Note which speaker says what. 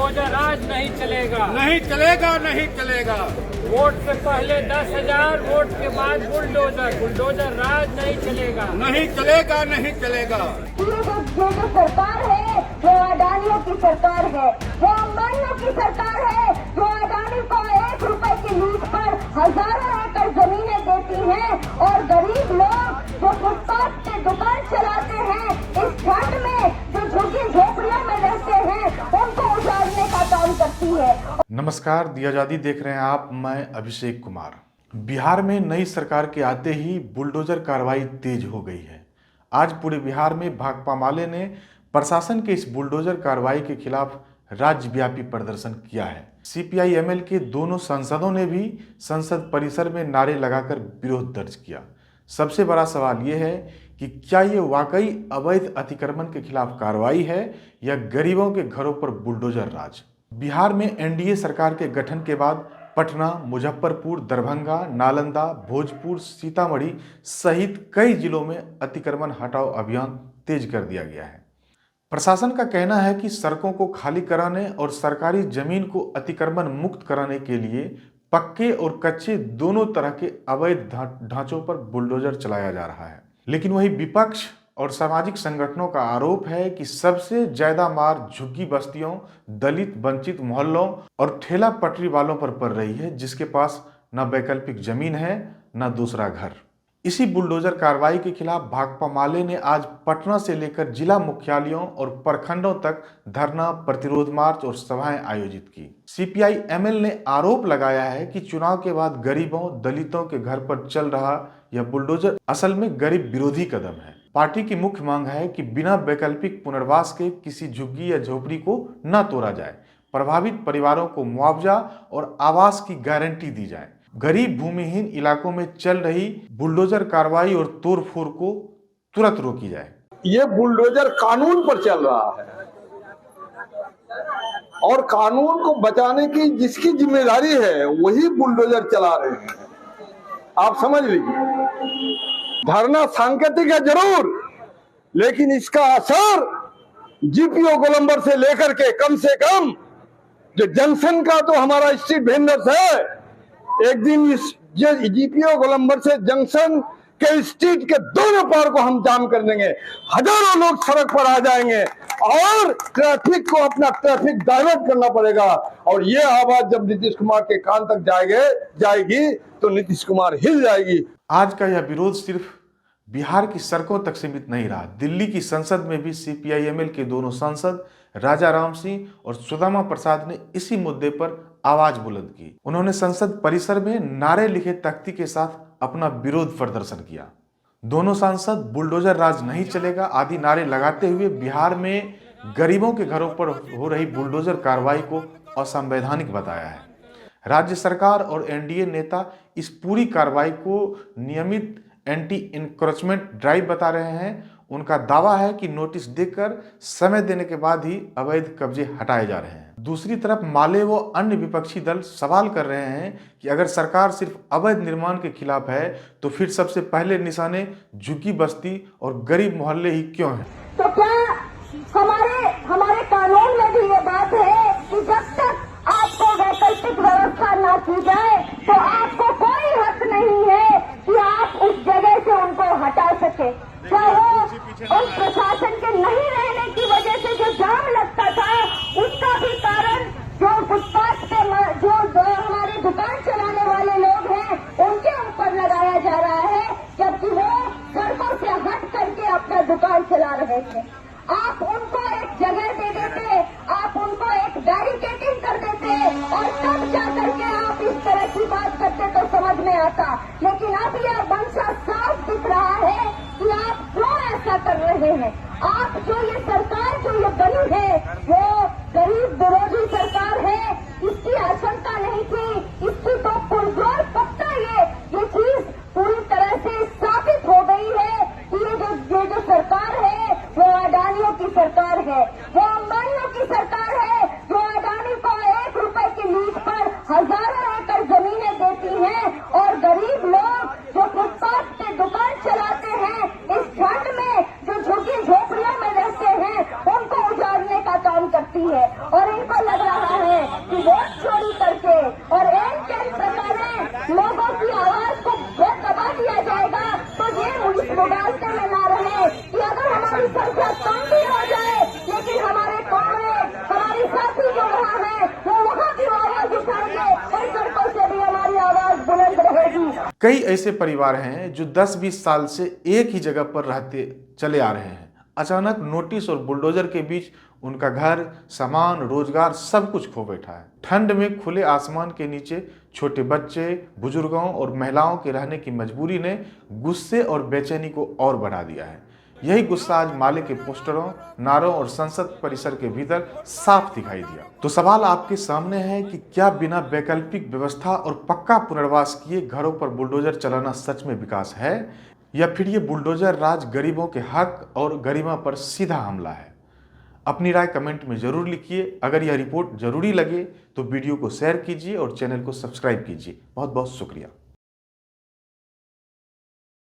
Speaker 1: Bulldozer राज नहीं चलेगा,
Speaker 2: नहीं चलेगा, नहीं चलेगा।
Speaker 1: वोट से पहले 10,000, वोट के बाद बुलडोजर, बुलडोजर राज नहीं चलेगा,
Speaker 2: नहीं चलेगा, नहीं चलेगा।
Speaker 3: ये जो सरकार है वो अडानियों की सरकार है, वो अंबानियों की सरकार है, जो अडानी को 1 रुपए की लीज पर हजारों एकड़ जमीनें देती हैं और गरीब लोग जो फुटपाथ पे दुकान चलाते हैं, इस ठंड में जो झुग्गी झोपड़ियों में रहते हैं, उनको उजाड़ने का काम करती है।
Speaker 4: नमस्कार, दी आज़ादी देख रहे हैं आप। मैं अभिषेक कुमार। बिहार में नई सरकार के आते ही बुलडोजर कार्रवाई तेज हो गई है। आज पूरे बिहार में भाकपा माले ने प्रशासन के इस बुलडोजर कार्रवाई के खिलाफ राज्यव्यापी प्रदर्शन किया है। CPI-ML के दोनों सांसदों ने भी संसद परिसर में नारे लगाकर विरोध दर्ज किया। सबसे बड़ा सवाल यह है कि क्या ये वाकई अवैध अतिक्रमण के खिलाफ कार्रवाई है या गरीबों के घरों पर बुलडोजर राज। बिहार में NDA सरकार के गठन के बाद पटना, मुजफ्फरपुर, दरभंगा, नालंदा, भोजपुर, सीतामढ़ी सहित कई जिलों में अतिक्रमण हटाओ अभियान तेज कर दिया गया है। प्रशासन का कहना है कि सड़कों को खाली कराने और सरकारी जमीन को अतिक्रमण मुक्त कराने के लिए पक्के और कच्चे दोनों तरह के अवैध ढांचों पर बुलडोजर चलाया जा रहा है। लेकिन वही विपक्ष और सामाजिक संगठनों का आरोप है कि सबसे ज्यादा मार झुग्गी बस्तियों, दलित वंचित मोहल्लों और ठेला पटरी वालों पर पड़ रही है, जिसके पास न वैकल्पिक जमीन है न दूसरा घर। इसी बुलडोजर कार्रवाई के खिलाफ भाकपा माले ने आज पटना से लेकर जिला मुख्यालयों और प्रखंडों तक धरना, प्रतिरोध मार्च और सभाएं आयोजित की। CPI-ML ने आरोप लगाया है कि चुनाव के बाद गरीबों, दलितों के घर पर चल रहा यह बुलडोजर असल में गरीब विरोधी कदम है। पार्टी की मुख्य मांग है कि बिना वैकल्पिक पुनर्वास के किसी झुग्गी या झोपड़ी को न तोड़ा जाए, प्रभावित परिवारों को मुआवजा और आवास की गारंटी दी जाए। गरीब भूमिहीन इलाकों में चल रही बुलडोजर कार्रवाई और तोड़फोड़ को तुरंत रोकी जाए।
Speaker 5: ये बुलडोजर कानून पर चल रहा है और कानून को बचाने की जिसकी जिम्मेदारी है वही बुलडोजर चला रहे हैं। आप समझ लीजिए, धरना सांकेतिक है जरूर, लेकिन इसका असर GPO गोलंबर से लेकर के कम से कम जो जंक्शन का तो हमारा स्ट्रीट वेंडर्स है, एक दिन इस GPO गोलंबर से जंक्शन के स्ट्रीट के दोनों पार को हम जाम कर देंगे। हजारों लोग सड़क पर आ जाएंगे और ट्रैफिक को अपना ट्रैफिक डाइवर्ट करना पड़ेगा। और ये आवाज जब नीतीश कुमार के कान तक जाएगी तो नीतीश कुमार हिल जाएगी।
Speaker 4: आज का यह विरोध सिर्फ बिहार की सड़कों तक सीमित नहीं रहा। दिल्ली की संसद में भी CPI-ML के दोनों सांसद राजा राम सिंह और सुदामा प्रसाद ने इसी मुद्दे पर आवाज बुलंद की। उन्होंने संसद परिसर में नारे लिखे तख्ती के साथ अपना विरोध प्रदर्शन किया। दोनों सांसद बुलडोजर राज नहीं चलेगा आदि नारे लगाते हुए बिहार में गरीबों के घरों पर हो रही बुलडोजर कार्रवाई को असंवैधानिक बताया है। राज्य सरकार और NDA नेता इस पूरी कार्रवाई को नियमित एंटी इंक्रोचमेंट ड्राइव बता रहे हैं। उनका दावा है कि नोटिस देकर समय देने के बाद ही अवैध कब्जे हटाए जा रहे हैं। दूसरी तरफ माले व अन्य विपक्षी दल सवाल कर रहे हैं कि अगर सरकार सिर्फ अवैध निर्माण के खिलाफ है तो फिर सबसे पहले निशाने झुग्गी बस्ती और गरीब मोहल्ले ही क्यों हैं?
Speaker 3: तो क्या हमारे कानून में भी ये बात है कि जब तक आपको वैकल्पिक व्यवस्था न की जाए तो आपको कोई हक नहीं है कि आप उस जगह से उनको हटा सके। क्या वो उस प्रशासन के नहीं रहने की वजह से जो जाम लगता था, उसका भी कारण जो फुटपाथ पे जो हमारे दुकान चलाने वाले लोग हैं उनके ऊपर लगाया जा रहा है, जबकि वो सड़कों से हट करके अपना दुकान चला रहे थे। आप उनको एक जगह दे देते, आप उनको एक बैरिकेडिंग कर देते और तब जाकर के आप इस तरह की बात करते तो समझ में आता। लेकिन अब यह मंशा साफ दिख रहा है कि आप क्यों ऐसा कर रहे हैं। आप जो ये सरकार जो ये बनी है वो गरीब विरोधी सरकार है, इसकी आशंका नहीं थी। इसकी तो पुरजोर पक्का ये चीज पूरी तरह से साबित हो गई है कि ये जो सरकार है वो अडानियों की सरकार है, वो अंबानियों की सरकार है, जो अडानी को 1 रुपए की लीज पर हजारों एकड़ जमीनें देती हैं और गरीब लोग जो फुटपाथ पे दुकान चलाते हैं, इस ठंड में जो झुग्गी झोपड़ियों में रहते हैं, उनको उजाड़ने का
Speaker 4: कई ऐसे परिवार हैं जो 10-20 साल से एक ही जगह पर रहते चले आ रहे हैं। अचानक नोटिस और बुलडोजर के बीच उनका घर, सामान, रोजगार सब कुछ खो बैठा है। ठंड में खुले आसमान के नीचे छोटे बच्चे, बुजुर्गों और महिलाओं के रहने की मजबूरी ने गुस्से और बेचैनी को और बढ़ा दिया है। यही गुस्सा आज माले के पोस्टरों, नारों और संसद परिसर के भीतर साफ दिखाई दिया। तो सवाल आपके सामने है कि क्या बिना वैकल्पिक व्यवस्था और पक्का पुनर्वास किए घरों पर बुलडोजर चलाना सच में विकास है, या फिर ये बुलडोजर राज गरीबों के हक और गरिमा पर सीधा हमला है? अपनी राय कमेंट में जरूर लिखिए। अगर यह रिपोर्ट जरूरी लगे तो वीडियो को शेयर कीजिए और चैनल को सब्सक्राइब कीजिए। बहुत बहुत शुक्रिया।